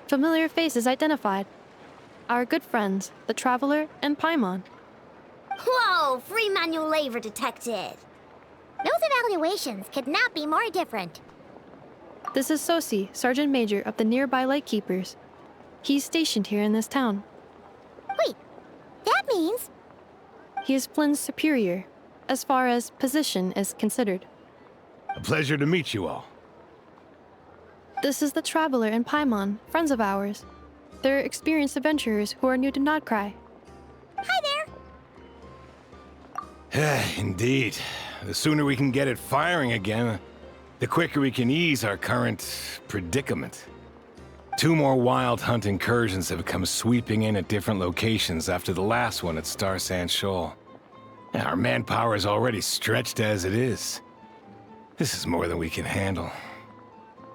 Familiar faces identified. Our good friends, the Traveler and Paimon. Whoa! Free manual labor detected! Those evaluations could not be more different. This is Sosi, Sergeant Major of the nearby Lightkeepers. He's stationed here in this town. Wait, that means... He is Flynn's superior, as far as position is considered. A pleasure to meet you all. This is the Traveler and Paimon, friends of ours. They're experienced adventurers who are new to Nodcry. Hi there! Indeed. The sooner we can get it firing again, the quicker we can ease our current predicament. 2 more wild hunt incursions have come sweeping in at different locations after the last one at Star Sand Shoal. Our manpower is already stretched as it is. This is more than we can handle.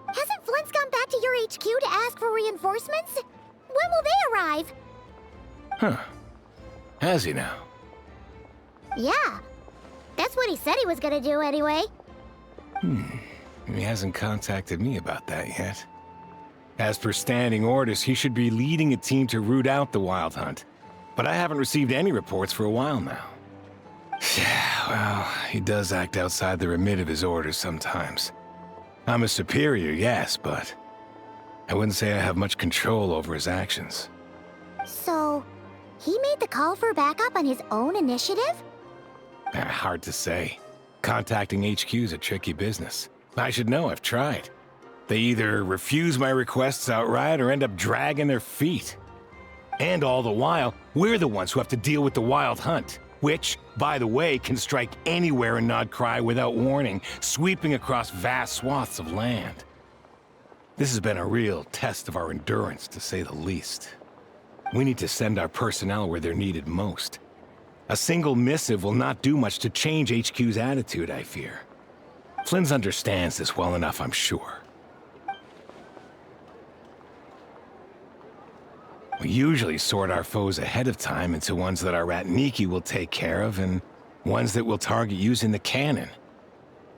Hasn't Flint's gone back to your HQ to ask for reinforcements? When will they arrive? Huh. Has he now? Yeah. That's what he said he was gonna do anyway. He hasn't contacted me about that yet. As per standing orders, he should be leading a team to root out the wild hunt. But I haven't received any reports for a while now. Yeah, well, he does act outside the remit of his orders sometimes. I'm a superior, yes, but I wouldn't say I have much control over his actions. So, he made the call for backup on his own initiative? Hard to say. Contacting HQ is a tricky business. I should know, I've tried. They either refuse my requests outright or end up dragging their feet. And all the while, we're the ones who have to deal with the wild hunt, which, by the way, can strike anywhere in Nodcry without warning, sweeping across vast swaths of land. This has been a real test of our endurance, to say the least. We need to send our personnel where they're needed most. A single missive will not do much to change HQ's attitude, I fear. Flins understands this well enough, I'm sure. We usually sort our foes ahead of time into ones that our Ratniki will take care of and ones that we'll target using the cannon.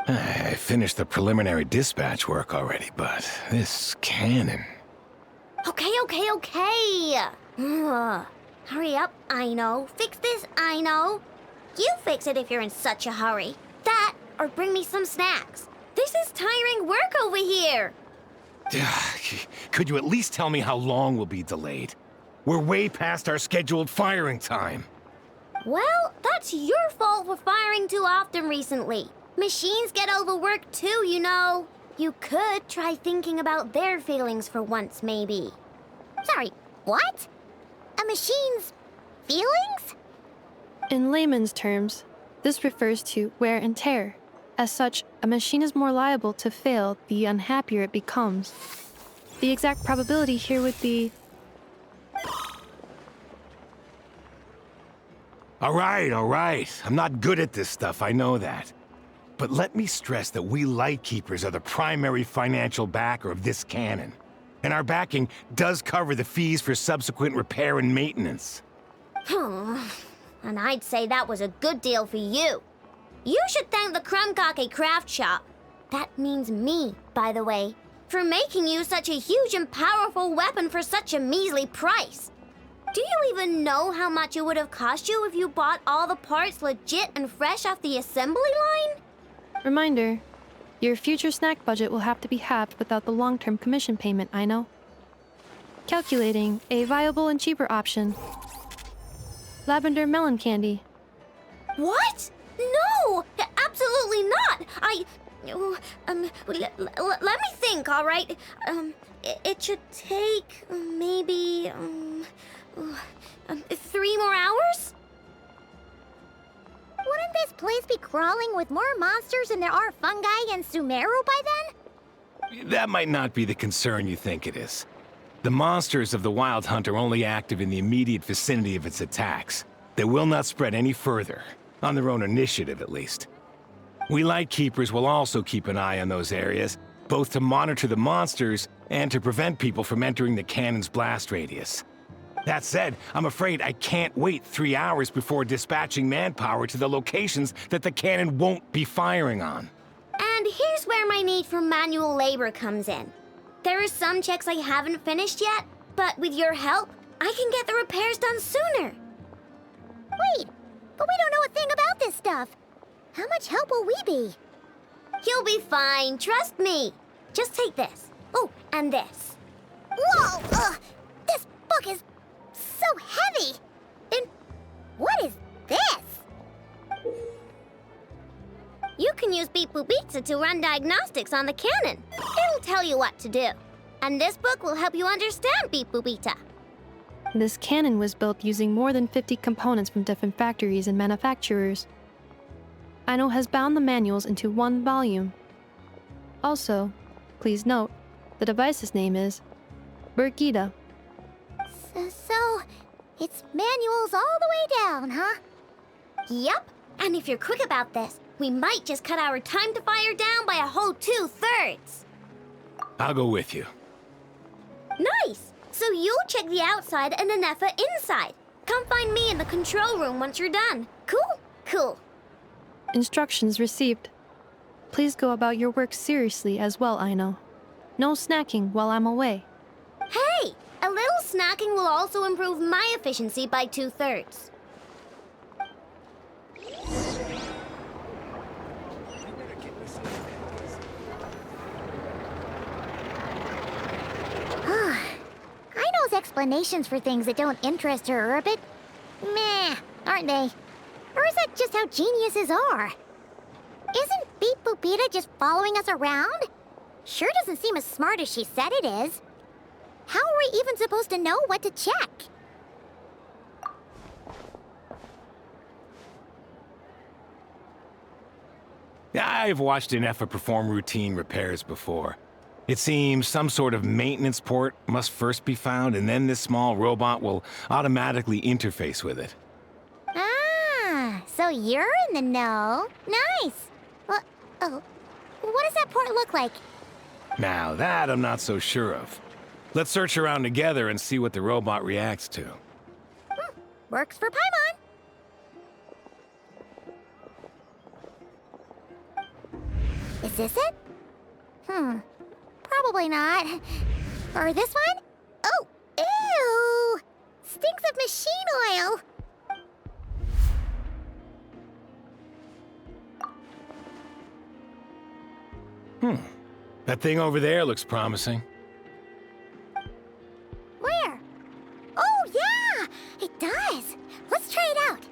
I finished the preliminary dispatch work already, but this cannon... Okay. Ugh. Hurry up, I know. Fix this, I know. You fix it if you're in such a hurry. That, or bring me some snacks. This is tiring work over here. Could you at least tell me how long we'll be delayed? We're way past our scheduled firing time. Well, that's your fault for firing too often recently. Machines get overworked too, you know. You could try thinking about their feelings for once, maybe. Sorry, what? A machine's feelings? In layman's terms, this refers to wear and tear. As such, a machine is more liable to fail the unhappier it becomes. The exact probability here would be... All right. I'm not good at this stuff, I know that. But let me stress that we Lightkeepers are the primary financial backer of this cannon. And our backing does cover the fees for subsequent repair and maintenance. And I'd say that was a good deal for you. You should thank the Krumkake craft shop. That means me, by the way, for making you such a huge and powerful weapon for such a measly price. Do you even know how much it would have cost you if you bought all the parts legit and fresh off the assembly line? Reminder, your future snack budget will have to be halved without the long-term commission payment, I know. Calculating a viable and cheaper option. Lavender melon candy. What? No! Absolutely not! Let me think, all right? It should take maybe 3 more hours? Wouldn't this place be crawling with more monsters than there are fungi and Sumeru by then? That might not be the concern you think it is. The monsters of the Wild Hunt are only active in the immediate vicinity of its attacks. They will not spread any further, on their own initiative at least. We Lightkeepers will also keep an eye on those areas, both to monitor the monsters and to prevent people from entering the cannon's blast radius. That said, I'm afraid I can't wait 3 hours before dispatching manpower to the locations that the cannon won't be firing on. And here's where my need for manual labor comes in. There are some checks I haven't finished yet, but with your help, I can get the repairs done sooner. Wait, but we don't know a thing about this stuff. How much help will we be? You'll be fine, trust me. Just take this. Oh, and this. Whoa! This book is so heavy! And what is this? You can use Beep Boop Pizza to run diagnostics on the cannon. It'll tell you what to do. And this book will help you understand Beep Boop Pizza. This cannon was built using more than 50 components from different factories and manufacturers. Aino has bound the manuals into one volume. Also, please note, the device's name is Birgitta. So, it's manuals all the way down, huh? Yep, and if you're quick about this, we might just cut our time to fire down by a whole 2/3. I'll go with you. Nice! So you'll check the outside and the Nefer inside. Come find me in the control room once you're done. Cool? Cool. Instructions received. Please go about your work seriously as well, Aino. No snacking while I'm away. Hey! A little snacking will also improve my efficiency by 2/3. Aino's explanations for things that don't interest her are a bit meh, aren't they? Or is that just how geniuses are? Isn't Beep Boopita just following us around? Sure doesn't seem as smart as she said it is. How are we even supposed to know what to check? I've watched an Nefer perform routine repairs before. It seems some sort of maintenance port must first be found, and then this small robot will automatically interface with it. Ah, so you're in the know. Nice. Well, oh, what does that port look like? Now, that I'm not so sure of. Let's search around together and see what the robot reacts to. Works for Paimon. Is this it? Probably not. Or this one? Oh, ew! Stinks of machine oil. That thing over there looks promising. Where? Oh, yeah! It does. Let's try it out.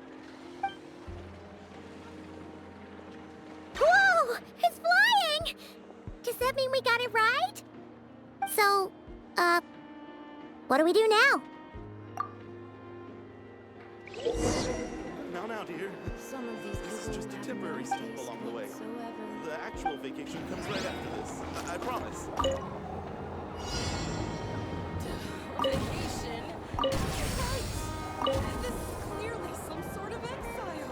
Whoa! It's flying! Does that mean we got it right? So, what do we do now? Now, dear. This is just a temporary stop along the way. The actual vacation comes right after this. I promise. Vacation? You're right! This is clearly some sort of exile.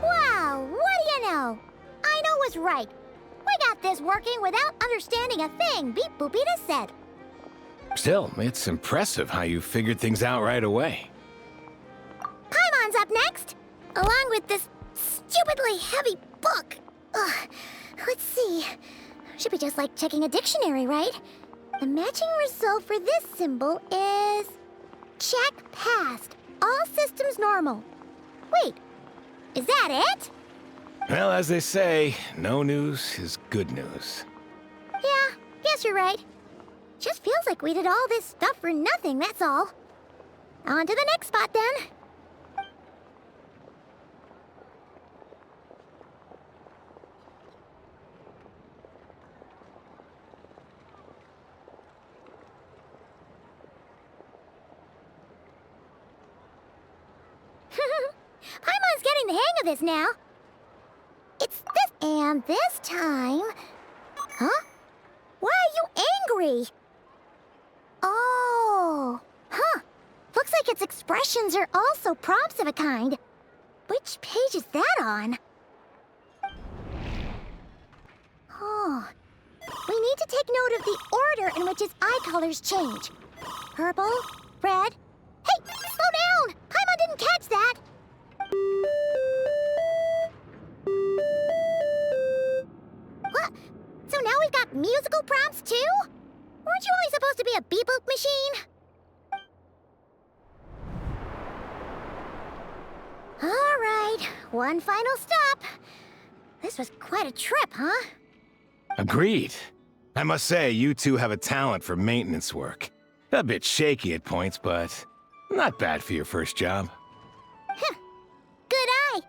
Wow, what do you know? Aino was right. We got this working without understanding a thing Beep Boopita said. Still, it's impressive how you figured things out right away. Paimon's up next, along with this stupidly heavy book. Ugh. Let's see. Should be just like checking a dictionary, right? The matching result for this symbol is... check passed. All systems normal. Wait, is that it? Well, as they say, no news is good news. Yeah, guess you're right. Just feels like we did all this stuff for nothing, that's all. On to the next spot, then. Paimon's getting the hang of this now. It's this and this time... Huh? Why are you angry? Oh, huh. Looks like its expressions are also prompts of a kind. Which page is that on? Oh. We need to take note of the order in which his eye colors change. Purple, red. Hey, slow down! Paimon didn't catch that! What? So now we've got musical prompts too? Weren't you only supposed to be a beep-boop machine? All right, one final stop. This was quite a trip, huh? Agreed. I must say, you two have a talent for maintenance work. A bit shaky at points, but not bad for your first job. Good eye.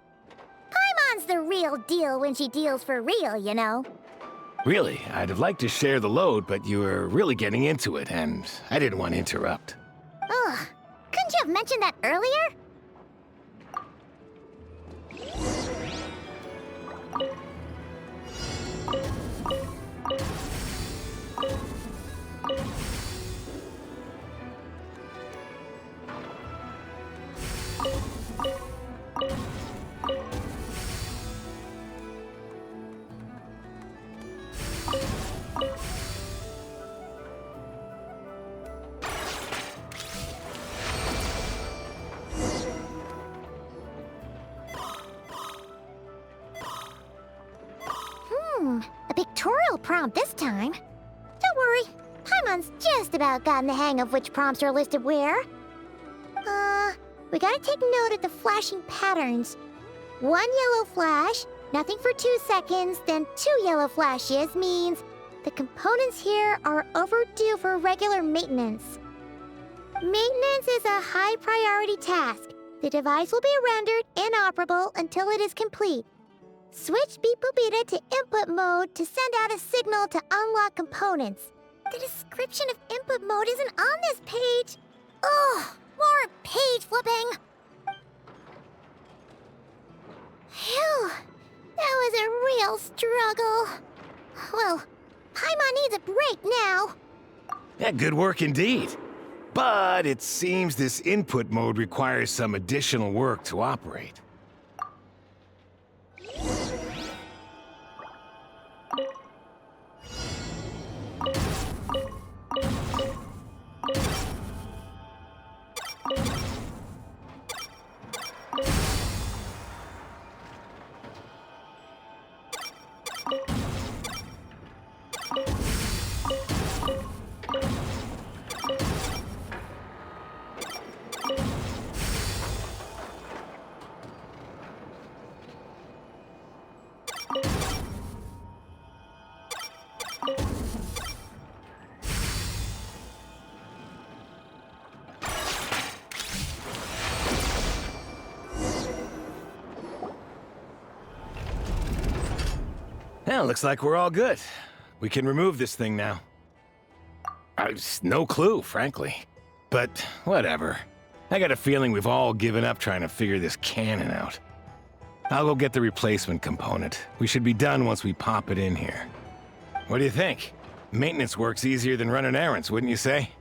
Paimon's the real deal when she deals for real, you know. Really, I'd have liked to share the load, but you were really getting into it, and I didn't want to interrupt. Ugh, couldn't you have mentioned that earlier? A pictorial prompt this time. Don't worry, Paimon's just about gotten the hang of which prompts are listed where. We gotta take note of the flashing patterns. 1 yellow flash, nothing for 2 seconds, then 2 yellow flashes means the components here are overdue for regular maintenance. Maintenance is a high priority task. The device will be rendered inoperable until it is complete. Switch Beep Boopita to input mode to send out a signal to unlock components. The description of input mode isn't on this page. Ugh, more page flipping. Phew, that was a real struggle. Well, Paimon needs a break now. Yeah, good work indeed. But it seems this input mode requires some additional work to operate. Well, looks like we're all good. We can remove this thing now. No clue, frankly. But whatever. I got a feeling we've all given up trying to figure this cannon out. I'll go get the replacement component. We should be done once we pop it in here. What do you think? Maintenance work's easier than running errands, wouldn't you say?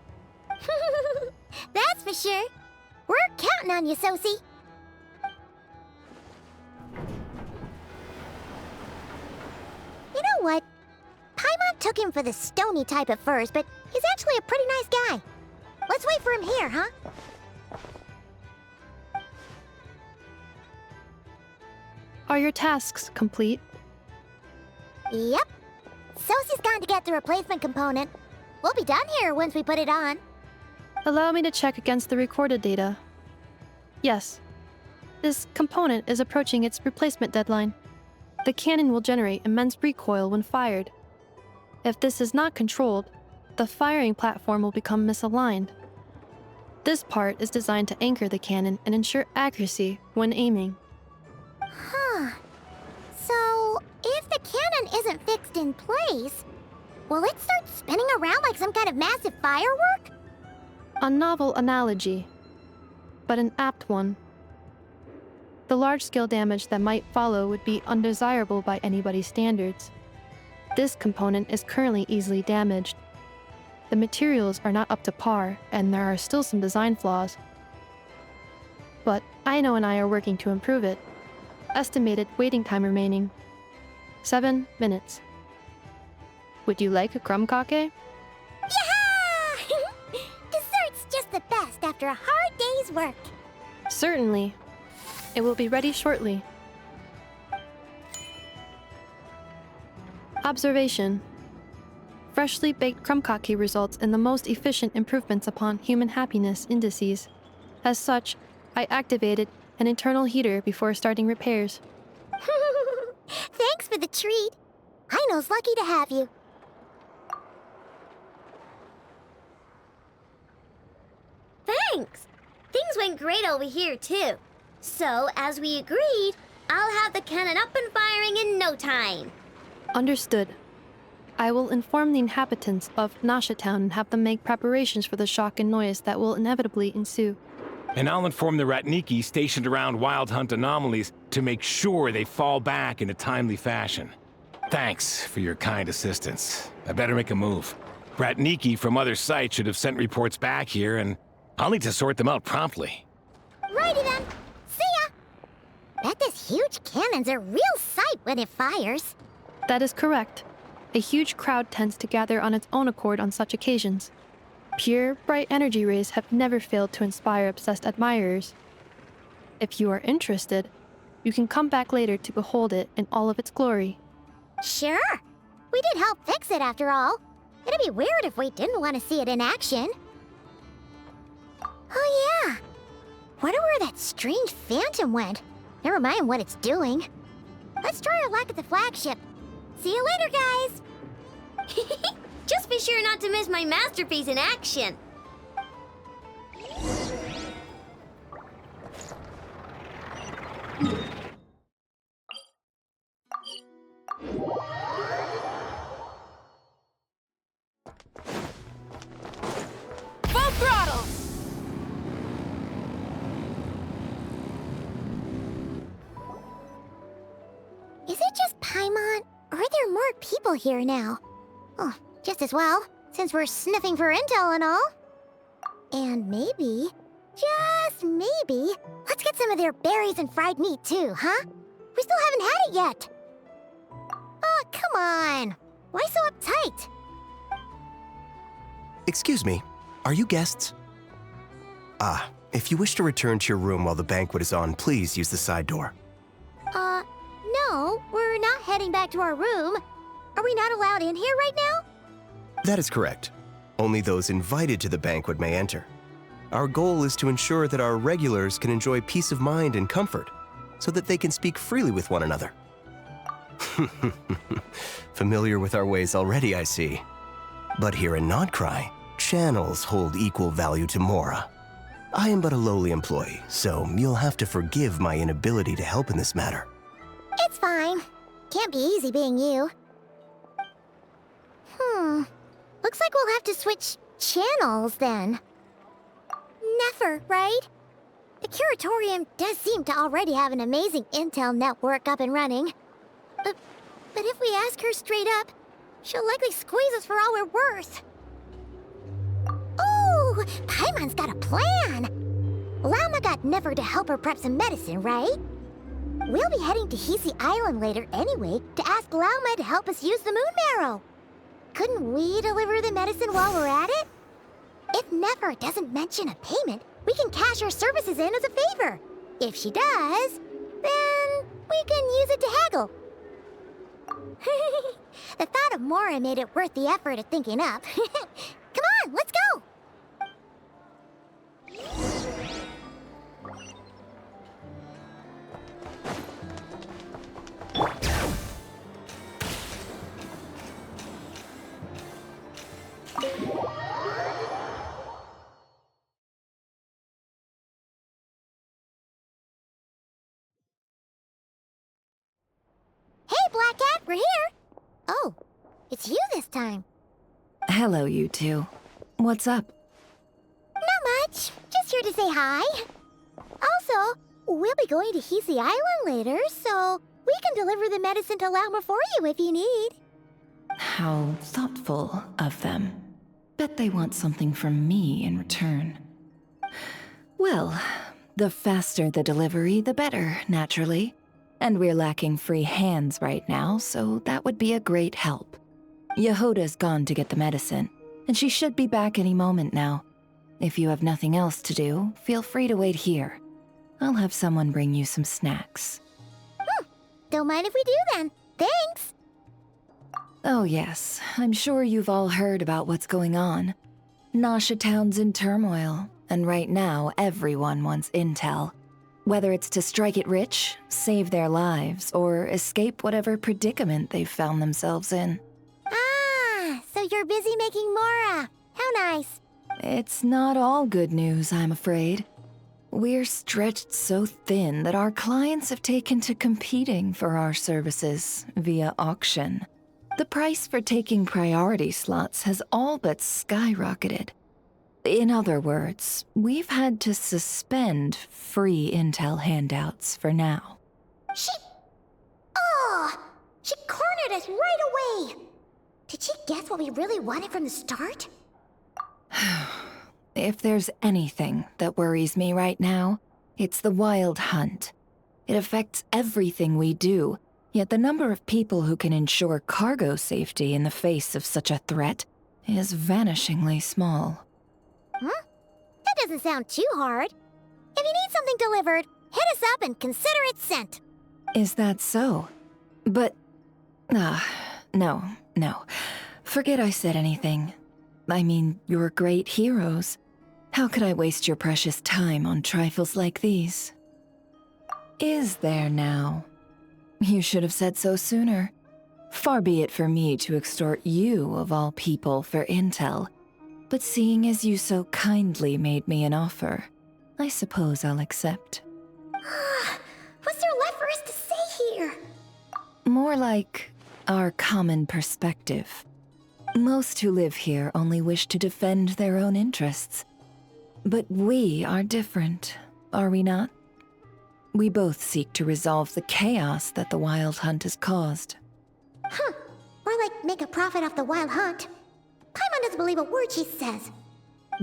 That's for sure. We're counting on you, Sosie. You know what? Paimon took him for the stony type at first, but he's actually a pretty nice guy. Let's wait for him here, huh? Are your tasks complete? Yep. Sosie's gone to get the replacement component. We'll be done here once we put it on. Allow me to check against the recorded data. Yes. This component is approaching its replacement deadline. The cannon will generate immense recoil when fired. If this is not controlled, the firing platform will become misaligned. This part is designed to anchor the cannon and ensure accuracy when aiming. Huh. So, if the cannon isn't fixed in place, will it start spinning around like some kind of massive firework? A novel analogy, but an apt one. The large-scale damage that might follow would be undesirable by anybody's standards. This component is currently easily damaged. The materials are not up to par, and there are still some design flaws. but Aino and I are working to improve it. Estimated waiting time remaining 7 minutes. Would you like a crumb cake? Yeah! Dessert's just the best after a hard day's work. Certainly. It will be ready shortly. Observation. Freshly baked crumb cake results in the most efficient improvements upon human happiness indices. As such, I activated an internal heater before starting repairs. Thanks for the treat. Aino's lucky to have you. Thanks! Things went great over here, too. So, as we agreed, I'll have the cannon up and firing in no time. Understood. I will inform the inhabitants of Nasha Town and have them make preparations for the shock and noise that will inevitably ensue. And I'll inform the Ratniki stationed around Wild Hunt anomalies to make sure they fall back in a timely fashion. Thanks for your kind assistance. I better make a move. Ratniki from other sites should have sent reports back here, and I'll need to sort them out promptly. Righty then. See ya! Bet this huge cannon's a real sight when it fires. That is correct. A huge crowd tends to gather on its own accord on such occasions. Pure, bright energy rays have never failed to inspire obsessed admirers. If you are interested, you can come back later to behold it in all of its glory. Sure. We did help fix it after all. It'd be weird if we didn't want to see it in action. Oh yeah. Wonder where that strange phantom went. Never mind what it's doing. Let's try our luck at the flagship. See you later, guys. Just be sure not to miss my masterpiece in action. Full throttle! Is it just Paimon, or are there more people here now? Oh, just as well, since we're sniffing for intel and all. And maybe, just maybe, let's get some of their berries and fried meat too, huh? We still haven't had it yet. Oh, come on. Why so uptight? Excuse me, are you guests? Ah, if you wish to return to your room while the banquet is on, please use the side door. No, we're not heading back to our room. Are we not allowed in here right now? That is correct. Only those invited to the banquet may enter. Our goal is to ensure that our regulars can enjoy peace of mind and comfort, so that they can speak freely with one another. Familiar with our ways already, I see. But here in Nodcry, channels hold equal value to Mora. I am but a lowly employee, so you'll have to forgive my inability to help in this matter. It's fine. Can't be easy being you. Looks like we'll have to switch channels then. Nefer, right? The Curatorium does seem to already have an amazing intel network up and running. But if we ask her straight up, she'll likely squeeze us for all we're worth. Ooh, Paimon's got a plan! Lauma got Nefer to help her prep some medicine, right? We'll be heading to Hisi Island later anyway to ask Lauma to help us use the moon marrow. Couldn't we deliver the medicine while we're at it? If Nefer doesn't mention a payment, we can cash our services in as a favor. If she does, then we can use it to haggle. The thought of Mora made it worth the effort of thinking up. Come on, let's go! Hey, Black Cat, we're here! Oh, it's you this time. Hello, you two. What's up? Not much. Just here to say hi. Also, we'll be going to Hisi Island later, so we can deliver the medicine to Lauma for you if you need. How thoughtful of them. Bet they want something from me in return. Well, The faster the delivery, the better, naturally. And we're lacking free hands right now, so that would be a great help. Yehoda's gone to get the medicine, and she should be back any moment now. If you have nothing else to do, feel free to wait here. I'll have someone bring you some snacks. Don't mind if we do then. Thanks! Oh yes, I'm sure you've all heard about what's going on. Nasha Town's in turmoil, and right now everyone wants intel. Whether it's to strike it rich, save their lives, or escape whatever predicament they've found themselves in. Ah, so you're busy making Mora. How nice. It's not all good news, I'm afraid. We're stretched so thin that our clients have taken to competing for our services via auction. The price for taking priority slots has all but skyrocketed. In other words, we've had to suspend free intel handouts for now. She cornered us right away. Did she guess what we really wanted from the start? If there's anything that worries me right now, it's the wild hunt. It affects everything we do, yet the number of people who can ensure cargo safety in the face of such a threat is vanishingly small. That doesn't sound too hard. If you need something delivered, hit us up and consider it sent. Is that so? But... no. Forget I said anything. I mean, you're great heroes. How could I waste your precious time on trifles like these? Is there now? You should have said so sooner. Far be it for me to extort you, of all people, for intel. But seeing as you so kindly made me an offer, I suppose I'll accept. What's there left for us to say here? More like our common perspective. Most who live here only wish to defend their own interests. But we are different, are we not? We both seek to resolve the chaos that the Wild Hunt has caused. More like make a profit off the Wild Hunt. Paimon doesn't believe a word she says.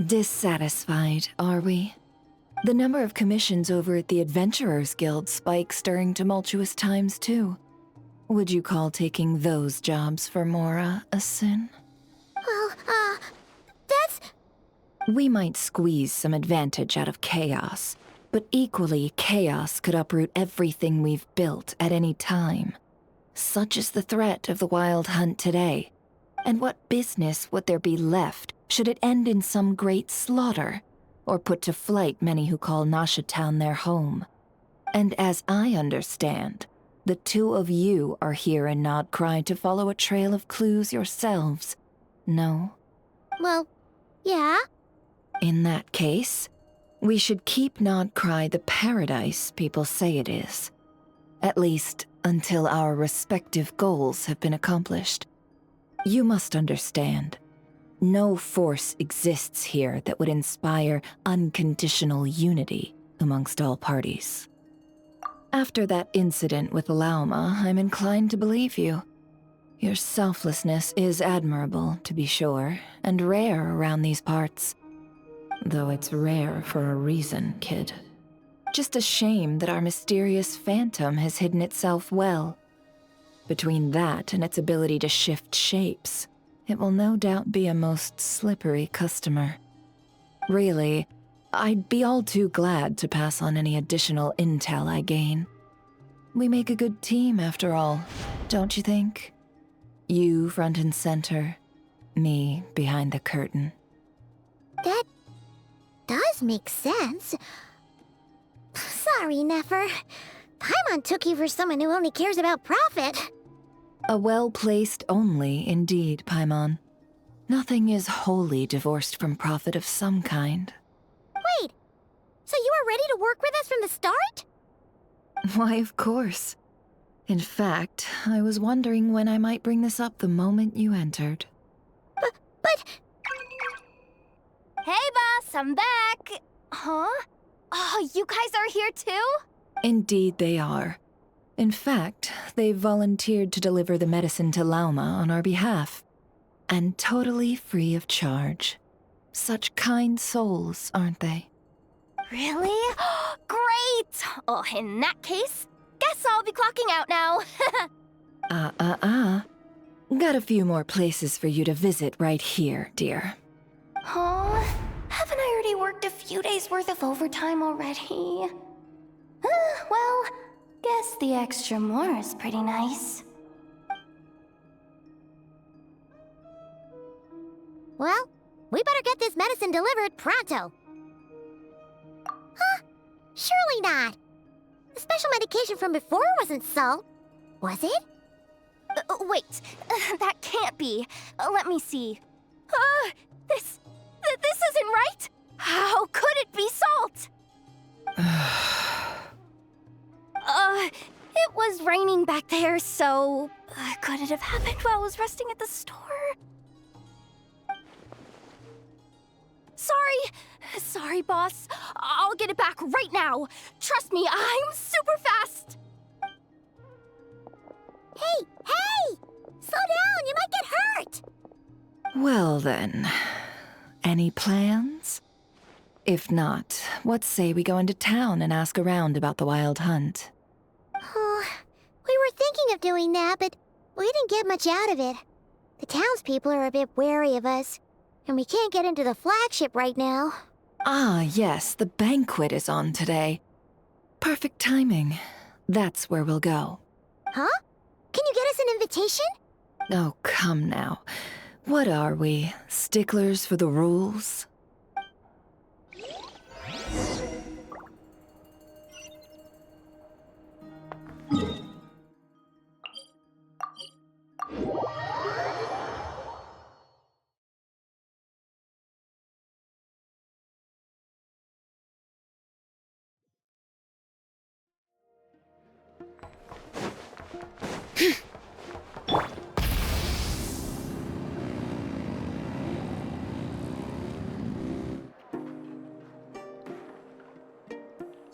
Dissatisfied, are we? The number of commissions over at the Adventurers Guild spikes during tumultuous times, too. Would you call taking those jobs for Mora a sin? Well, that's... We might squeeze some advantage out of chaos, but equally, chaos could uproot everything we've built at any time. Such is the threat of the Wild Hunt today. And what business would there be left should it end in some great slaughter, or put to flight many who call Nasha Town their home? And as I understand, the two of you are here in Nodcry to follow a trail of clues yourselves, no? Well, yeah. In that case, we should keep Nodcry the paradise people say it is. At least, until our respective goals have been accomplished. You must understand, no force exists here that would inspire unconditional unity amongst all parties. After that incident with Lauma, I'm inclined to believe you. Your selflessness is admirable, to be sure, and rare around these parts. Though it's rare for a reason, kid. Just a shame that our mysterious phantom has hidden itself well. Between that and its ability to shift shapes, it will no doubt be a most slippery customer. Really, I'd be all too glad to pass on any additional intel I gain. We make a good team, after all, don't you think? You front and center, me behind the curtain. That does make sense. Sorry, Nefer. Paimon took you for someone who only cares about profit. A well-placed only, indeed, Paimon. Nothing is wholly divorced from profit of some kind. Wait, so you were ready to work with us from the start? Why, of course. In fact, I was wondering when I might bring this up the moment you entered. But... Hey, boss, I'm back. Huh? Oh, you guys are here too? Indeed they are. In fact, they've volunteered to deliver the medicine to Lauma on our behalf. And totally free of charge. Such kind souls, aren't they? Really? Great! Oh, in that case, guess I'll be clocking out now. Got a few more places for you to visit right here, dear. Oh, haven't I already worked a few days worth of overtime already? Well, guess the extra more is pretty nice. Well, we better get this medicine delivered pronto. Huh? Surely not. The special medication from before wasn't salt, was it? Wait, that can't be. Let me see. This isn't right. How could it be salt? It was raining back there, so could it have happened while I was resting at the store? Sorry, boss. I'll get it back right now. Trust me, I'm super fast. Hey! Slow down, you might get hurt! Well then, any plans? If not, what say we go into town and ask around about the wild hunt? Oh, we were thinking of doing that, but we didn't get much out of it. The townspeople are a bit wary of us, and we can't get into the flagship right now. Ah, yes, the banquet is on today. Perfect timing. That's where we'll go. Huh? Can you get us an invitation? Oh, come now. What are we, sticklers for the rules?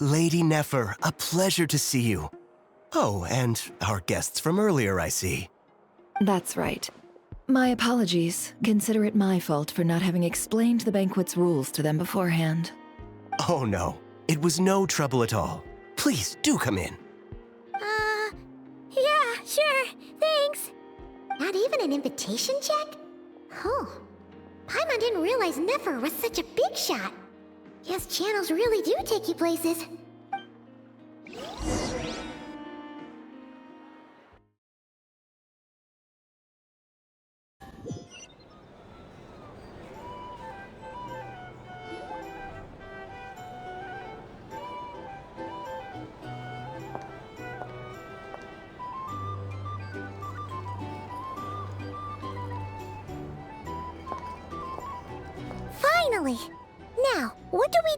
Lady Nefer, a pleasure to see you. Oh, and our guests from earlier, I see. That's right. My apologies. Consider it my fault for not having explained the banquet's rules to them beforehand. Oh no, it was no trouble at all. Please, do come in. Yeah, sure, thanks. Not even an invitation check? Oh, Paimon didn't realize Nefer was such a big shot. Yes, channels really do take you places. Finally! Now, what do we...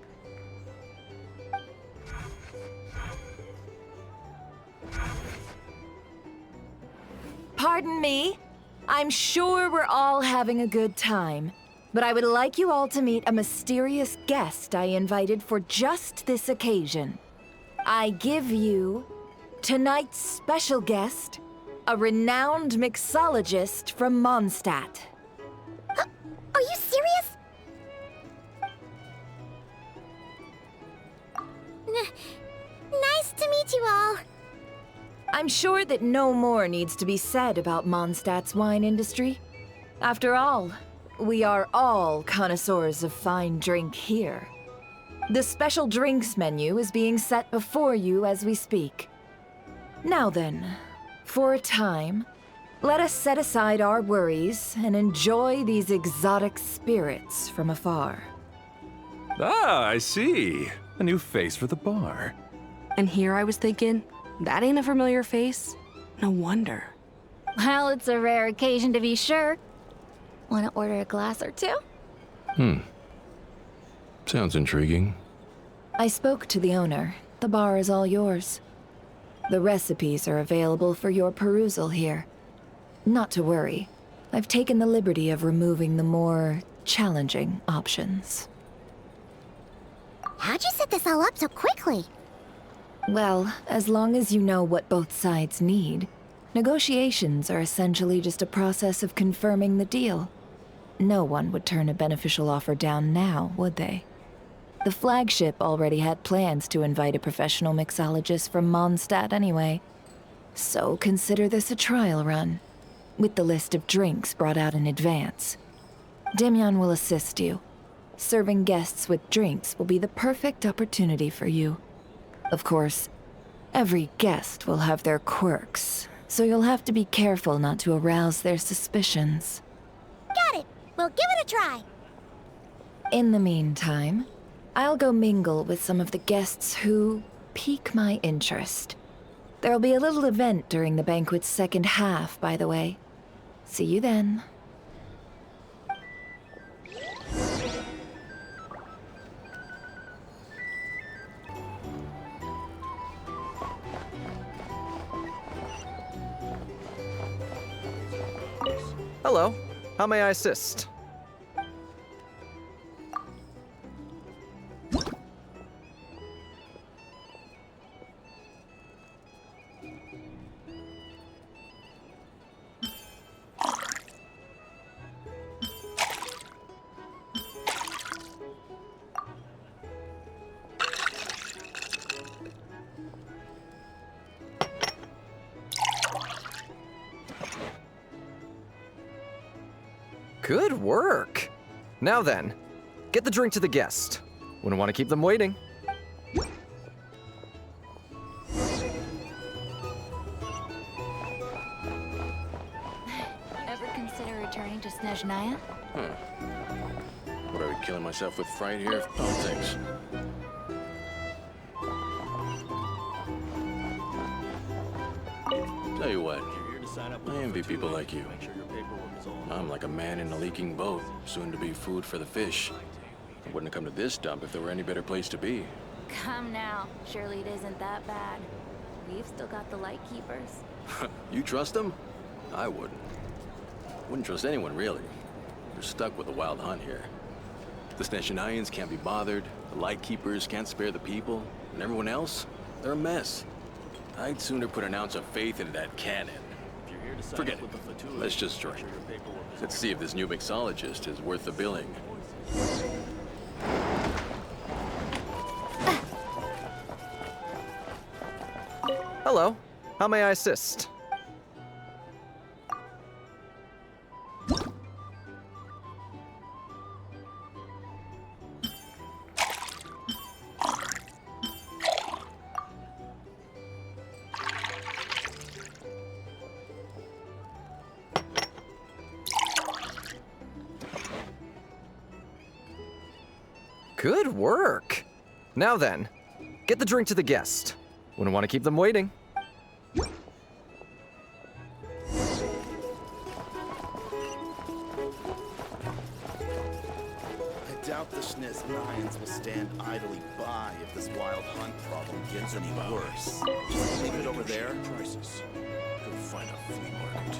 Pardon me? I'm sure we're all having a good time, but I would like you all to meet a mysterious guest I invited for just this occasion. I give you tonight's special guest, a renowned mixologist from Mondstadt. Are you serious? Nice to meet you all. I'm sure that no more needs to be said about Mondstadt's wine industry. After all, we are all connoisseurs of fine drink here. The special drinks menu is being set before you as we speak. Now then, for a time, let us set aside our worries and enjoy these exotic spirits from afar. Ah, I see. A new face for the bar. And here I was thinking, that ain't a familiar face. No wonder. Well, it's a rare occasion to be sure. Want to order a glass or two? Sounds intriguing. I spoke to the owner. The bar is all yours. The recipes are available for your perusal here. Not to worry. I've taken the liberty of removing the more challenging options. How'd you set this all up so quickly? Well, as long as you know what both sides need, negotiations are essentially just a process of confirming the deal. No one would turn a beneficial offer down now, would they? The flagship already had plans to invite a professional mixologist from Mondstadt anyway. So consider this a trial run, with the list of drinks brought out in advance. Demyon will assist you. Serving guests with drinks will be the perfect opportunity for you. Of course, every guest will have their quirks, so you'll have to be careful not to arouse their suspicions. Got it. We'll give it a try. In the meantime, I'll go mingle with some of the guests who pique my interest. There'll be a little event during the banquet's second half, by the way. See you then. Hello. How may I assist? Good work! Now then, get the drink to the guest. Wouldn't want to keep them waiting. Ever consider returning to Snezhnaya? Would I be killing myself with fright here? Oh, thanks. Tell you what, I envy people like you. I'm like a man in a leaking boat, soon to be food for the fish. I wouldn't have come to this dump if there were any better place to be. Come now. Surely it isn't that bad. We've still got the light keepers. You trust them? I wouldn't. Wouldn't trust anyone, really. You're stuck with a wild hunt here. The Snezhnayans can't be bothered, the light keepers can't spare the people, and everyone else, they're a mess. I'd sooner put an ounce of faith into that cannon. Forget it. Let's just drink. Let's see if this new mixologist is worth the billing. Hello. How may I assist? Good work! Now then, get the drink to the guest. Wouldn't want to keep them waiting. I doubt the Snezhnayans will stand idly by if this wild hunt problem gets any worse. Just leave it over there. Prices. Go find a flea market.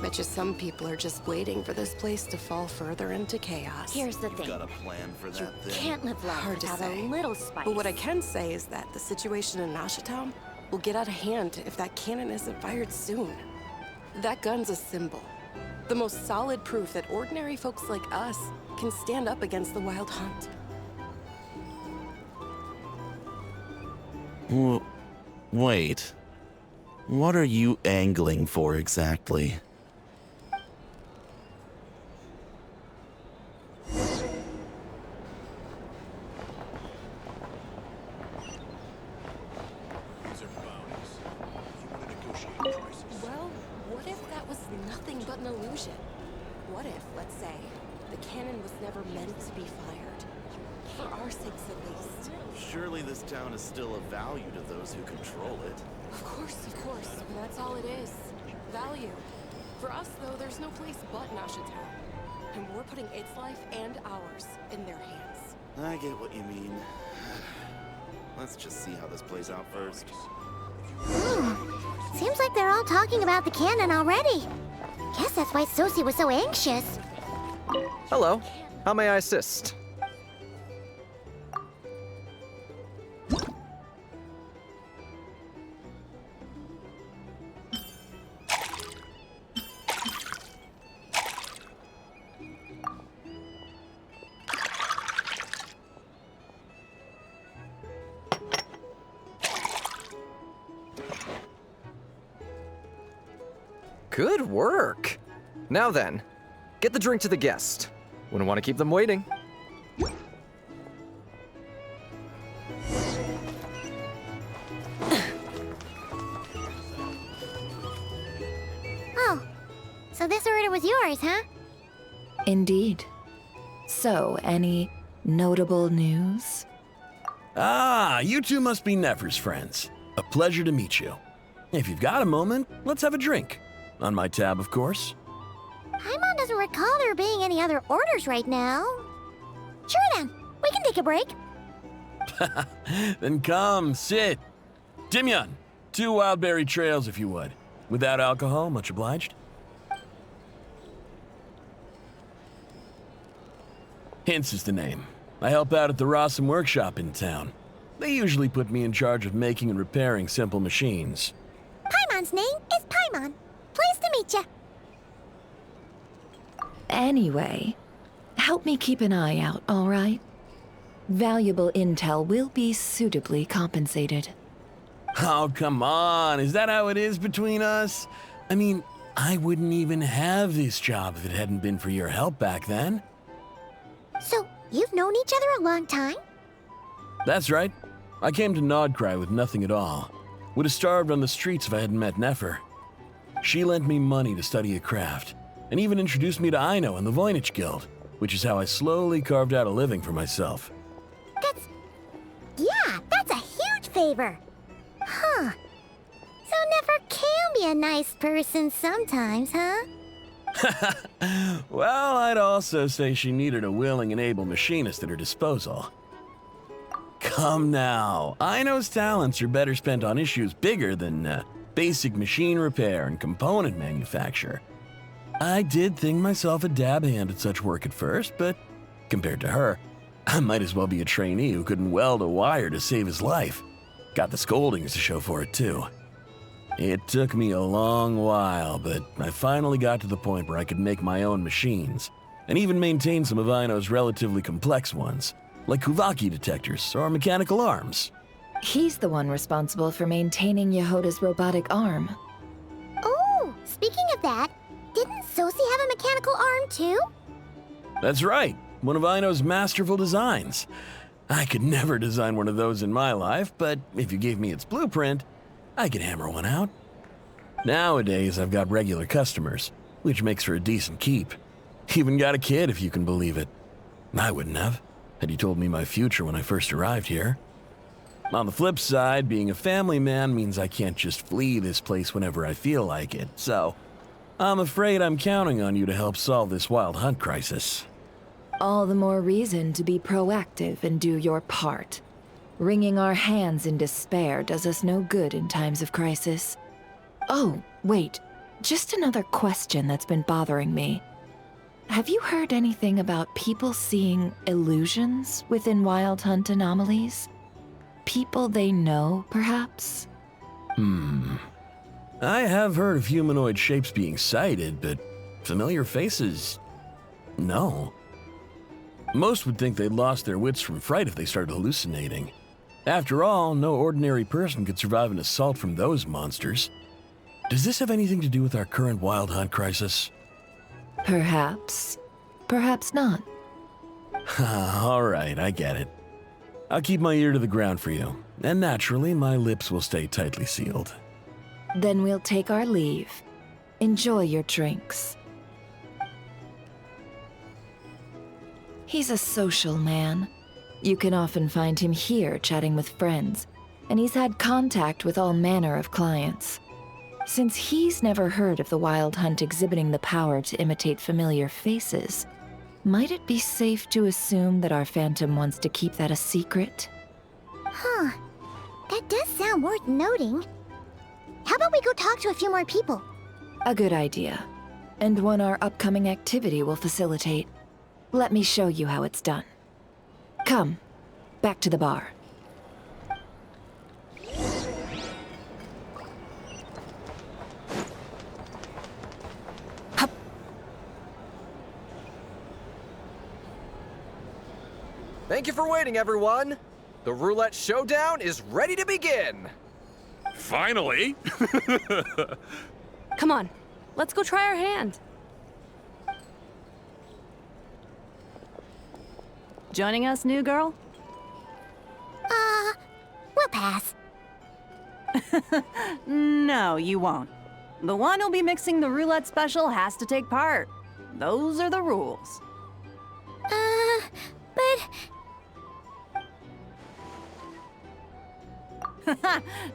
Bet you some people are just waiting for this place to fall further into chaos. Here's the thing. Got a plan for that thing? Can't live life Hard to without say. a little spice. But what I can say is that the situation in Nashatown will get out of hand if that cannon isn't fired soon. That gun's a symbol. The most solid proof that ordinary folks like us can stand up against the Wild Hunt. Wait. What are you angling for exactly? Well, what if that was nothing but an illusion? What if, let's say, the cannon was never meant to be fired? For our sakes, at least. Surely this town is still of value to those who control it. Of course, and that's all it is. Value. For us, though, there's no place but Nashatown. And we're putting its life and ours in their hands. I get what you mean. Let's just see how this plays out first. Seems like they're all talking about the cannon already. Guess that's why Sosie was so anxious. Hello. How may I assist? Good work. Now then, get the drink to the guest. Wouldn't want to keep them waiting. Oh, so this order was yours, huh? Indeed. So, any notable news? Ah, you two must be Nefer's friends. A pleasure to meet you. If you've got a moment, let's have a drink. On my tab, of course. Paimon doesn't recall there being any other orders right now. Sure then, we can take a break. Then come, sit. Timyon, 2 wildberry trails if you would. Without alcohol, much obliged. Hints is the name. I help out at the Rossum workshop in town. They usually put me in charge of making and repairing simple machines. Paimon's name is Paimon. Pleased to meet ya. Anyway, help me keep an eye out, all right? Valuable intel will be suitably compensated. Oh, come on. Is that how it is between us? I mean, I wouldn't even have this job if it hadn't been for your help back then. So, you've known each other a long time? That's right. I came to Nodcry with nothing at all. Would have starved on the streets if I hadn't met Nefer. She lent me money to study a craft, and even introduced me to Aino and the Voynich Guild, which is how I slowly carved out a living for myself. That's a huge favor. Huh. So Nefer can be a nice person sometimes, huh? Well, I'd also say she needed a willing and able machinist at her disposal. Come now, Aino's talents are better spent on issues bigger than basic machine repair and component manufacture. I did think myself a dab hand at such work at first, but compared to her, I might as well be a trainee who couldn't weld a wire to save his life. Got the scoldings to show for it, too. It took me a long while, but I finally got to the point where I could make my own machines, and even maintain some of Aino's relatively complex ones, like Kuvaki detectors or mechanical arms. He's the one responsible for maintaining Yehoda's robotic arm. Oh, speaking of that, didn't Sosi have a mechanical arm too? That's right, one of Aino's masterful designs. I could never design one of those in my life, but if you gave me its blueprint, I could hammer one out. Nowadays, I've got regular customers, which makes for a decent keep. Even got a kid, if you can believe it. I wouldn't have, had you told me my future when I first arrived here. On the flip side, being a family man means I can't just flee this place whenever I feel like it, so I'm afraid I'm counting on you to help solve this wild hunt crisis. All the more reason to be proactive and do your part. Wringing our hands in despair does us no good in times of crisis. Oh, wait. Just another question that's been bothering me. Have you heard anything about people seeing illusions within Wild Hunt anomalies? People they know, perhaps? I have heard of humanoid shapes being sighted, but familiar faces? No. Most would think they'd lost their wits from fright if they started hallucinating. After all, no ordinary person could survive an assault from those monsters. Does this have anything to do with our current Wild Hunt crisis? Perhaps. Perhaps not. All right, I get it. I'll keep my ear to the ground for you, and naturally, my lips will stay tightly sealed. Then we'll take our leave. Enjoy your drinks. He's a social man. You can often find him here chatting with friends, and he's had contact with all manner of clients. Since he's never heard of the Wild Hunt exhibiting the power to imitate familiar faces, might it be safe to assume that our Phantom wants to keep that a secret? Huh. That does sound worth noting. How about we go talk to a few more people? A good idea, and one our upcoming activity will facilitate. Let me show you how it's done. Come, back to the bar. Hup. Thank you for waiting, everyone. The roulette showdown is ready to begin. Finally! Come on, Let's go try our hand. Joining us, new girl? We'll pass. No, you won't. The one who'll be mixing the roulette special has to take part. Those are the rules. But...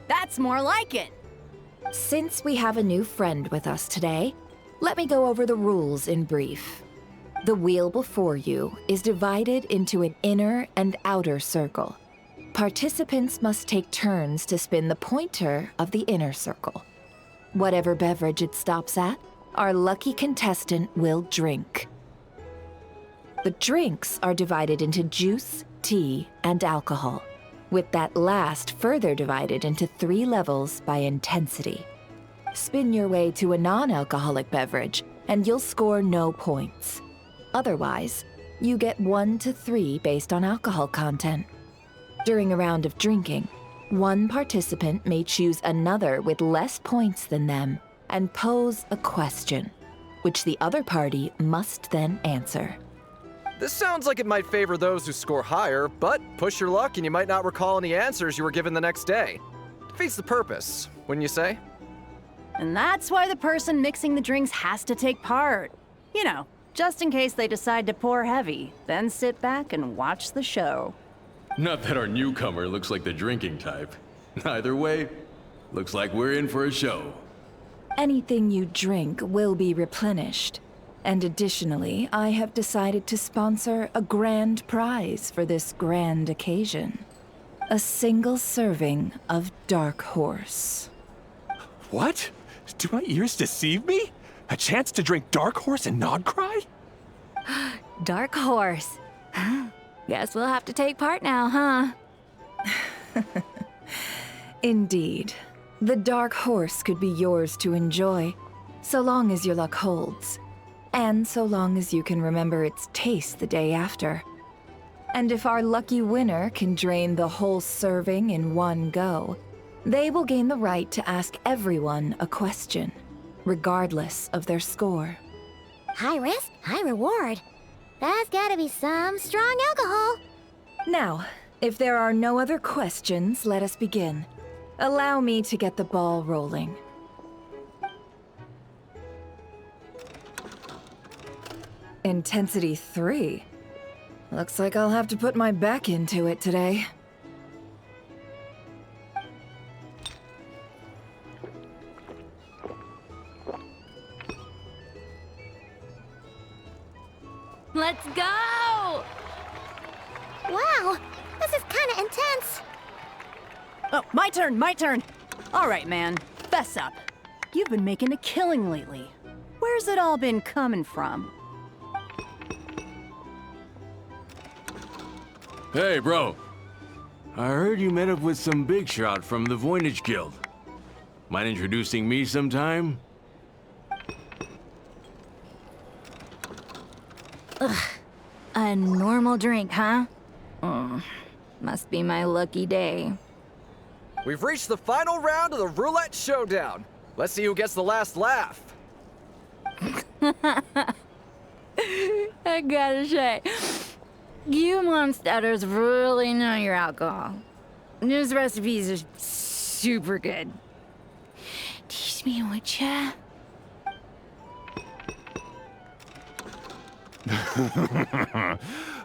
That's more like it. Since we have a new friend with us today, let me go over the rules in brief. The wheel before you is divided into an inner and outer circle. Participants must take turns to spin the pointer of the inner circle. Whatever beverage it stops at, our lucky contestant will drink. The drinks are divided into juice, tea, and alcohol, with that last further divided into 3 levels by intensity. Spin your way to a non-alcoholic beverage, and you'll score no points. Otherwise, you get 1 to 3 based on alcohol content. During a round of drinking, one participant may choose another with less points than them and pose a question, which the other party must then answer. This sounds like it might favor those who score higher, but push your luck and you might not recall any answers you were given the next day. Defeats the purpose, wouldn't you say? And that's why the person mixing the drinks has to take part. You know, just in case they decide to pour heavy, then sit back and watch the show. Not that our newcomer looks like the drinking type. Either way, looks like we're in for a show. Anything you drink will be replenished. And additionally, I have decided to sponsor a grand prize for this grand occasion. A single serving of Dark Horse. What? Do my ears deceive me? A chance to drink Dark Horse and not cry? Dark Horse. Guess we'll have to take part now, huh? Indeed. The Dark Horse could be yours to enjoy, so long as your luck holds. And so long as you can remember its taste the day after. And if our lucky winner can drain the whole serving in one go, they will gain the right to ask everyone a question, regardless of their score. High risk, high reward. That's gotta be some strong alcohol. Now, if there are no other questions, let us begin. Allow me to get the ball rolling. Intensity 3. Looks like I'll have to put my back into it today. Let's go! Wow, this is kinda intense. Oh, my turn. All right, man, fess up. You've been making a killing lately. Where's it all been coming from? Hey, bro. I heard you met up with some big shot from the Voynich Guild. Mind introducing me sometime? Ugh. A normal drink, huh? Must be my lucky day. We've reached the final round of the roulette showdown. Let's see who gets the last laugh. I gotta say, you Mondstatters really know your alcohol. These recipes are super good. Teach me, would ya?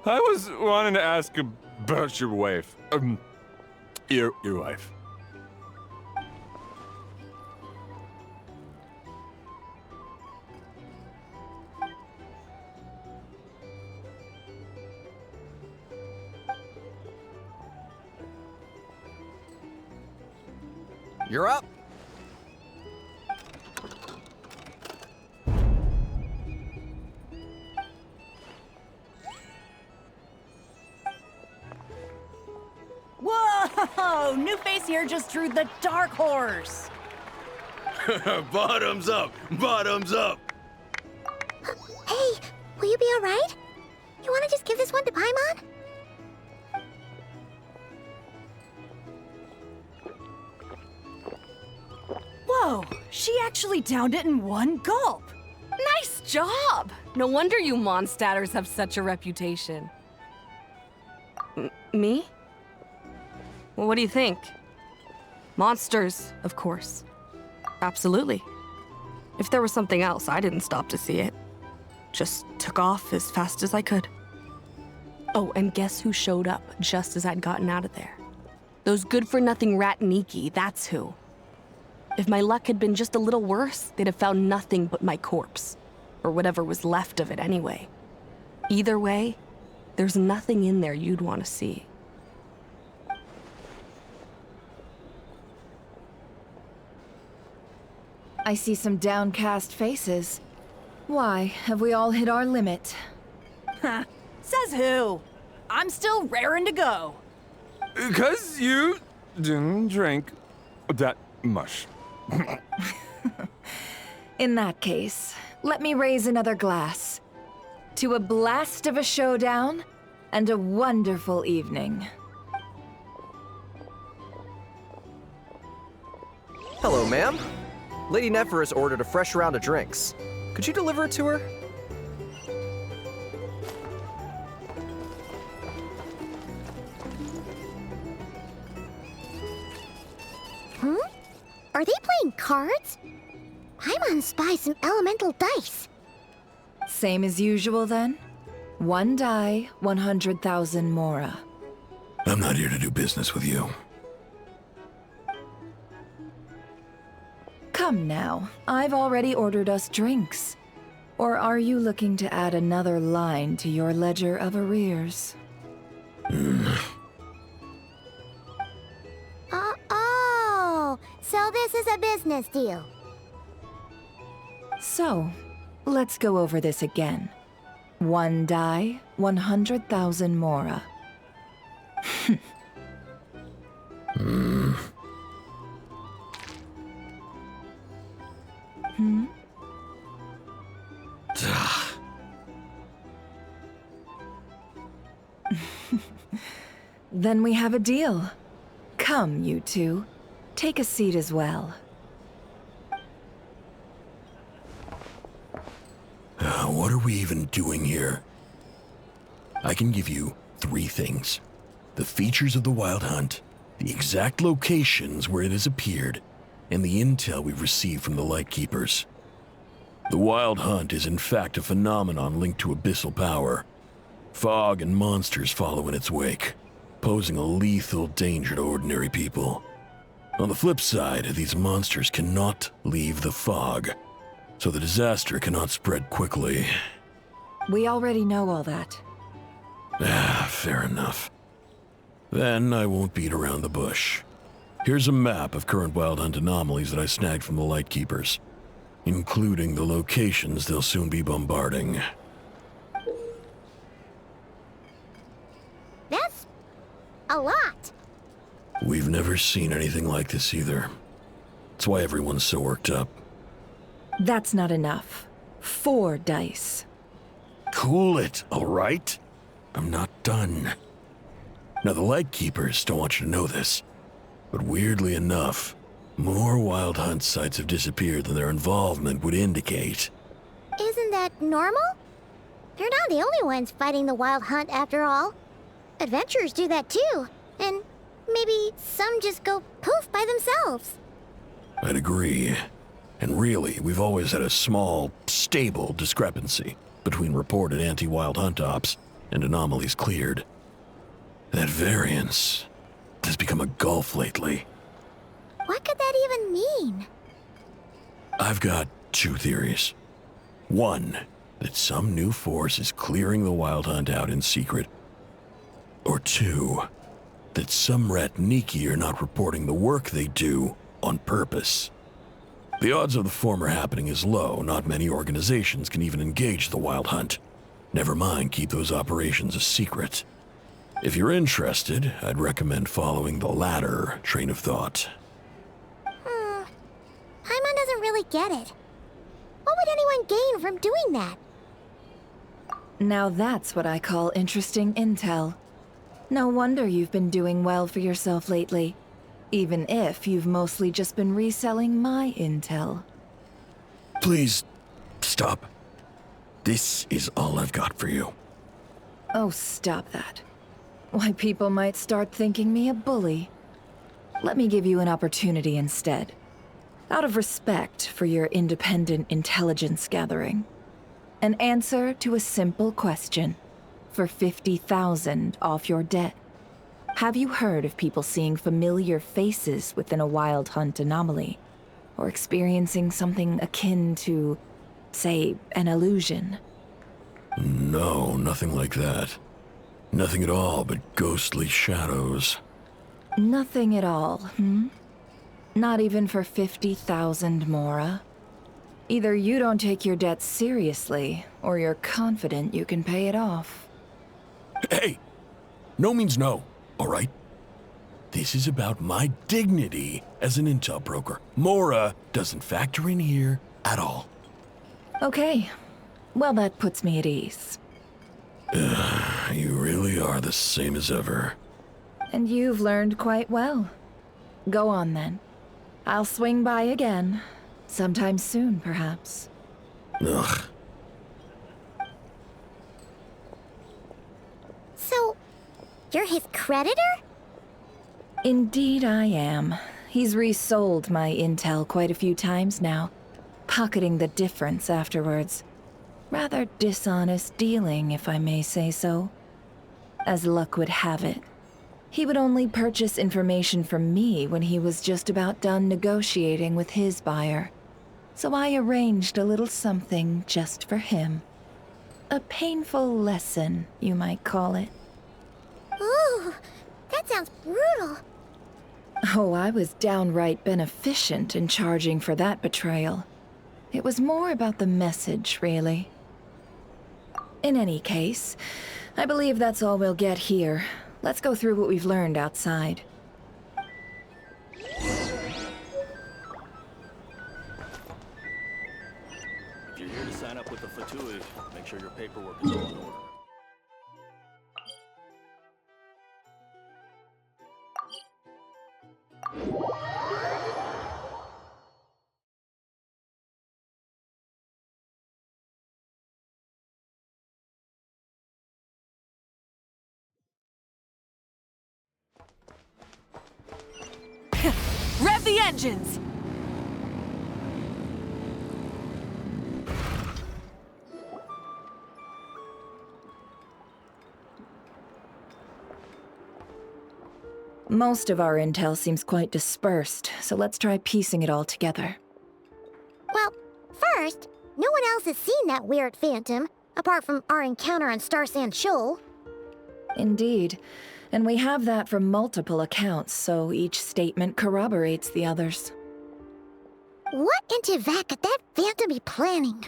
I was wanting to ask about your wife. Your wife. You're up. Whoa! New face here just drew the Dark Horse. Bottoms up! Bottoms up! Hey, will you be alright? You wanna just give this one to Paimon? Whoa! She actually downed it in one gulp. Nice job! No wonder you Mondstadters have such a reputation. Me? Well, what do you think? Monsters, of course. Absolutely. If there was something else, I didn't stop to see it. Just took off as fast as I could. Oh, and guess who showed up just as I'd gotten out of there? Those good-for-nothing rat Niki, that's who. If my luck had been just a little worse, they'd have found nothing but my corpse. Or whatever was left of it anyway. Either way, there's nothing in there you'd want to see. I see some downcast faces. Why, have we all hit our limit? Says who? I'm still raring to go. 'Cause you didn't drink that much. In that case, let me raise another glass. To a blast of a showdown and a wonderful evening. Hello, ma'am. Lady Nefer has ordered a fresh round of drinks. Could you deliver it to her? Are they playing cards? Paimon spies some elemental dice. Same as usual then? 1 die, 100,000 mora. I'm not here to do business with you. Come now, I've already ordered us drinks. Or are you looking to add another line to your ledger of arrears? Oh, so this is a business deal. So, let's go over this again. 1 die, 100,000 mora. Then we have a deal. Come, you two. Take a seat as well. What are we even doing here? I can give you 3 things. The features of the Wild Hunt, the exact locations where it has appeared, and the intel we've received from the Lightkeepers. The Wild Hunt is in fact a phenomenon linked to abyssal power. Fog and monsters follow in its wake, posing a lethal danger to ordinary people. On the flip side, these monsters cannot leave the fog, so the disaster cannot spread quickly. We already know all that. Fair enough. Then I won't beat around the bush. Here's a map of current Wild Hunt anomalies that I snagged from the Lightkeepers, including the locations they'll soon be bombarding. That's a lot. We've never seen anything like this either. That's why everyone's so worked up. That's not enough. 4 dice. Cool it, all right? I'm not done. Now, the Lightkeepers don't want you to know this, but weirdly enough, more Wild Hunt sites have disappeared than their involvement would indicate. Isn't that normal? They're not the only ones fighting the Wild Hunt after all. Adventurers do that too, and maybe some just go poof by themselves. I'd agree. And really, we've always had a small, stable discrepancy between reported anti-Wild Hunt ops and anomalies cleared. That variance has become a gulf lately. What could that even mean? I've got 2 theories. 1, that some new force is clearing the Wild Hunt out in secret. Or 2, that some rat Niki are not reporting the work they do on purpose. The odds of the former happening is low. Not many organizations can even engage the Wild Hunt. Never mind keep those operations a secret. If you're interested, I'd recommend following the latter train of thought. Paimon doesn't really get it. What would anyone gain from doing that? Now that's what I call interesting intel. No wonder you've been doing well for yourself lately. Even if you've mostly just been reselling my intel. Please, stop. This is all I've got for you. Oh, stop that. Why, people might start thinking me a bully. Let me give you an opportunity instead. Out of respect for your independent intelligence gathering. An answer to a simple question. For 50,000 off your debt. Have you heard of people seeing familiar faces within a wild hunt anomaly? Or experiencing something akin to, say, an illusion? No, nothing like that. Nothing at all but ghostly shadows. Nothing at all, hmm? Not even for 50,000 Mora? Either you don't take your debt seriously, or you're confident you can pay it off. Hey! No means no, all right? This is about my dignity as an intel broker. Mora doesn't factor in here at all. Okay. Well, that puts me at ease. You really are the same as ever. And you've learned quite well. Go on, then. I'll swing by again. Sometime soon, perhaps. Ugh. So, you're his creditor? Indeed I am. He's resold my intel quite a few times now, pocketing the difference afterwards. Rather dishonest dealing, if I may say so. As luck would have it, he would only purchase information from me when he was just about done negotiating with his buyer. So I arranged a little something just for him. A painful lesson, you might call it. Ooh, that sounds brutal. Oh, I was downright beneficent in charging for that betrayal. It was more about the message, really. In any case, I believe that's all we'll get here. Let's go through what we've learned outside. If you're here to sign up with the Fatui, make sure your paperwork is all in order. Rev the engines! Most of our intel seems quite dispersed, so let's try piecing it all together. Well, first, no one else has seen that weird phantom, apart from our encounter on Star Sand Shoal. Indeed. And we have that from multiple accounts, so each statement corroborates the others. What in Tivat could that phantom be planning?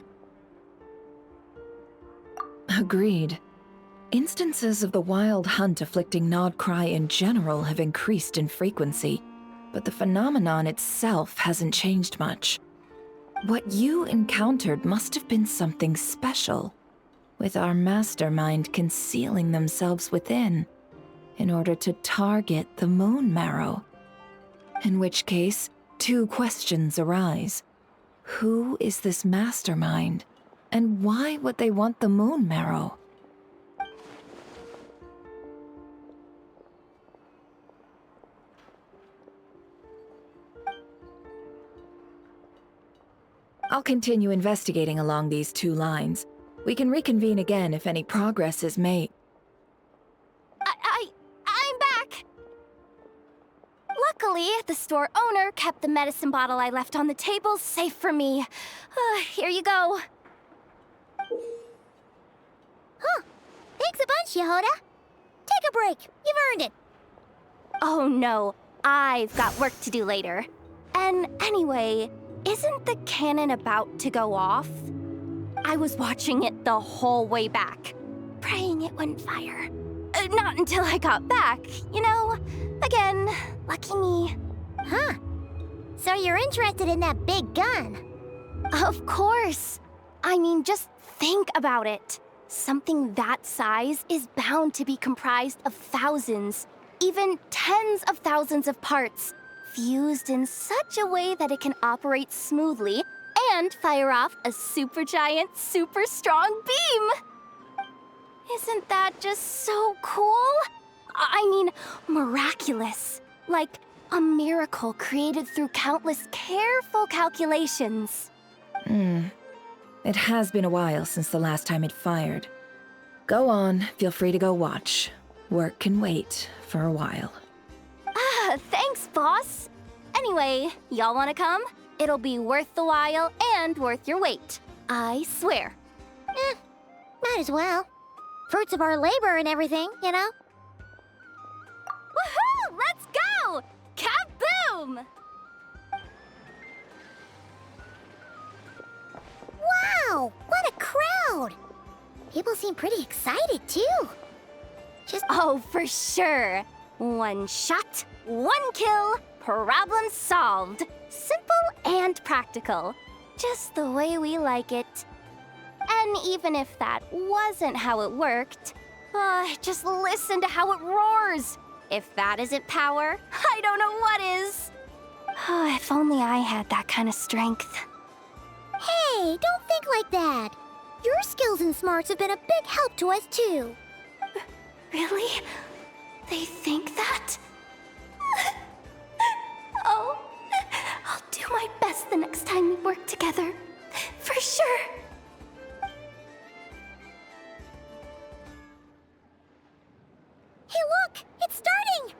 Agreed. Instances of the wild hunt afflicting Nodcry in general have increased in frequency, but the phenomenon itself hasn't changed much. What you encountered must have been something special, with our mastermind concealing themselves within, in order to target the Moon Marrow. In which case, two questions arise. Who is this mastermind, and why would they want the Moon Marrow? I'll continue investigating along these two lines. We can reconvene again if any progress is made. I'm back! Luckily, the store owner kept the medicine bottle I left on the table safe for me. Here you go. Huh. Thanks a bunch, Yehoda. Take a break. You've earned it. Oh no, I've got work to do later. And anyway, isn't the cannon about to go off? I was watching it the whole way back, praying it wouldn't fire. Not until I got back, you know? Again, lucky me. Huh. So you're interested in that big gun? Of course. I mean, just think about it. Something that size is bound to be comprised of thousands, even tens of thousands of parts, fused in such a way that it can operate smoothly and fire off a supergiant, super strong beam. Isn't that just so cool? I mean, miraculous. Like a miracle created through countless careful calculations. It has been a while since the last time it fired. Go on, feel free to go watch. Work can wait for a while. Thanks, boss. Anyway, y'all wanna come? It'll be worth the while and worth your wait. I swear. Might as well. Fruits of our labor and everything, you know? Woohoo! Let's go! Kaboom! Wow! What a crowd! People seem pretty excited, too. Oh, for sure. One shot, one kill, problem solved. Simple and practical. Just the way we like it. And even if that wasn't how it worked, just listen to how it roars. If that isn't power, I don't know what is. If only I had that kind of strength. Hey, don't think like that. Your skills and smarts have been a big help to us, too. Really? They think that? Oh, I'll do my best the next time we work together. For sure. Hey, look! It's starting!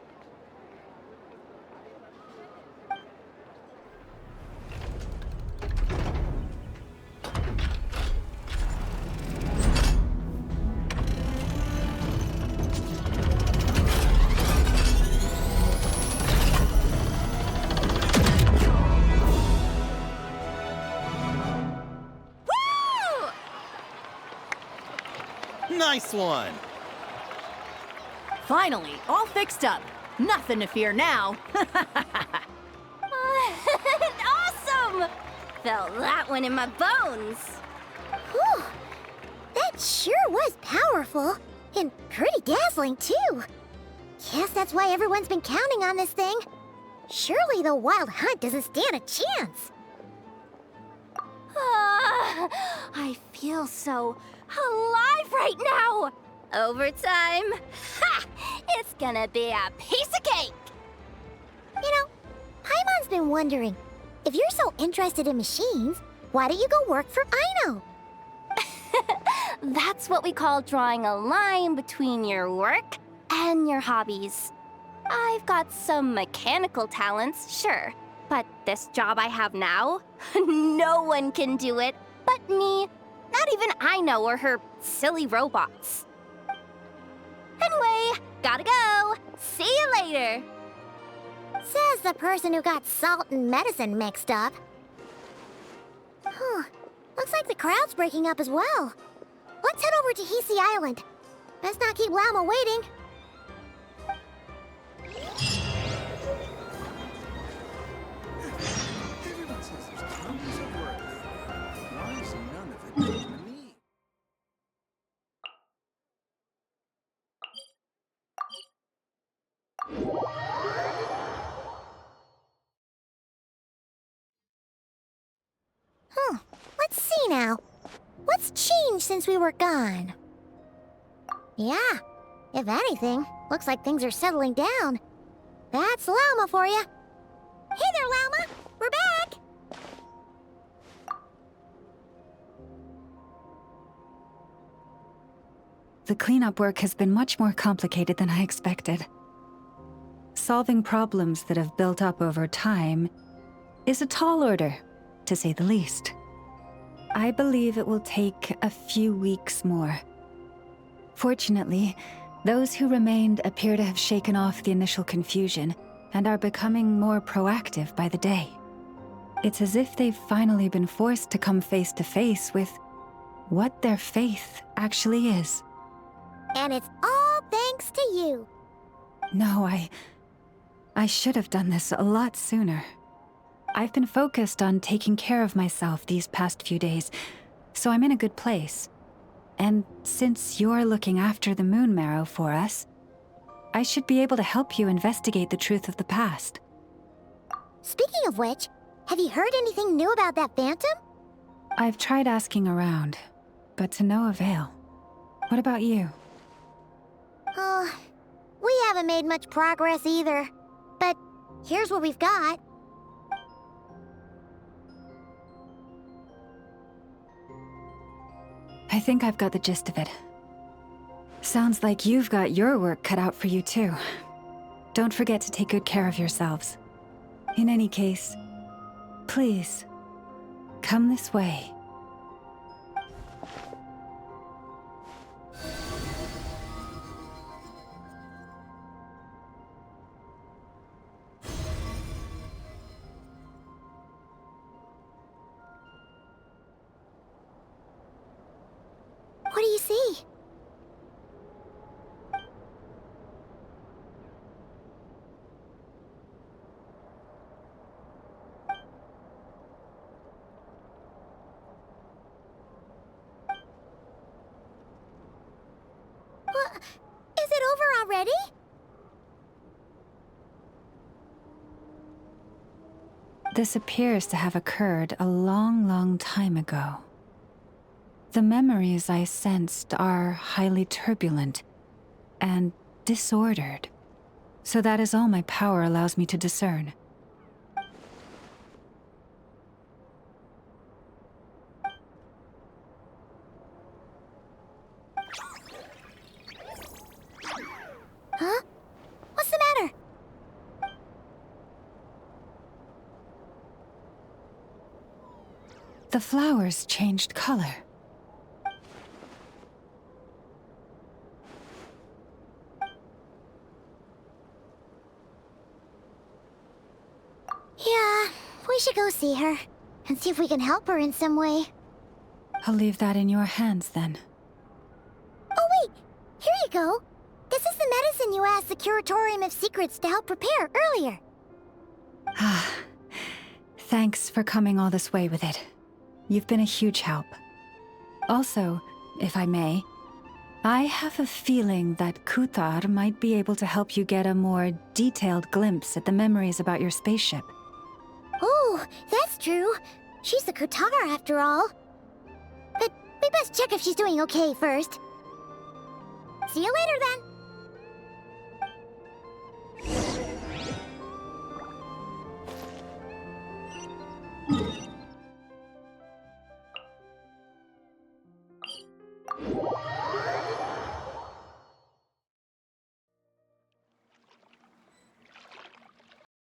Nice one! Finally, all fixed up. Nothing to fear now. Awesome! Felt that one in my bones. Whew. That sure was powerful. And pretty dazzling, too. Guess that's why everyone's been counting on this thing. Surely the Wild Hunt doesn't stand a chance. I feel so alive right now. Overtime? Ha! It's gonna be a piece of cake! You know, Paimon's been wondering, if you're so interested in machines, why don't you go work for Aino? That's what we call drawing a line between your work and your hobbies. I've got some mechanical talents, sure, but this job I have now, no one can do it but me. Not even Aino or her silly robots. Anyway, gotta go. See you later. Says the person who got salt and medicine mixed up. Looks like the crowd's breaking up as well. Let's head over to Hisi Island. Best not keep Lauma waiting. Everyone says there's tons of work lately. Why is none of it done to me? Let's see now. What's changed since we were gone? Yeah, if anything, looks like things are settling down. That's Lauma for you. Hey there, Lauma! We're back! The cleanup work has been much more complicated than I expected. Solving problems that have built up over time is a tall order, to say the least. I believe it will take a few weeks more. Fortunately, those who remained appear to have shaken off the initial confusion and are becoming more proactive by the day. It's as if they've finally been forced to come face to face with what their faith actually is. And it's all thanks to you. No, I should have done this a lot sooner. I've been focused on taking care of myself these past few days, so I'm in a good place. And since you're looking after the Moon Marrow for us, I should be able to help you investigate the truth of the past. Speaking of which, have you heard anything new about that phantom? I've tried asking around, but to no avail. What about you? Oh, we haven't made much progress either. But here's what we've got. I think I've got the gist of it. Sounds like you've got your work cut out for you too. Don't forget to take good care of yourselves. In any case, please, come this way. What do you see? What? Is it over already? This appears to have occurred a long, long time ago. The memories I sensed are highly turbulent and disordered. So that is all my power allows me to discern. Huh? What's the matter? The flowers changed color. Yeah, we should go see her and see if we can help her in some way. I'll leave that in your hands then. Oh wait, here you go. This is the medicine you asked the Curatorium of Secrets to help prepare earlier. Ah, thanks for coming all this way with it. You've been a huge help. Also, if I may, I have a feeling that Kuthar might be able to help you get a more detailed glimpse at the memories about your spaceship. Oh, that's true. She's the Kutar after all. But we best check if she's doing okay first. See you later then.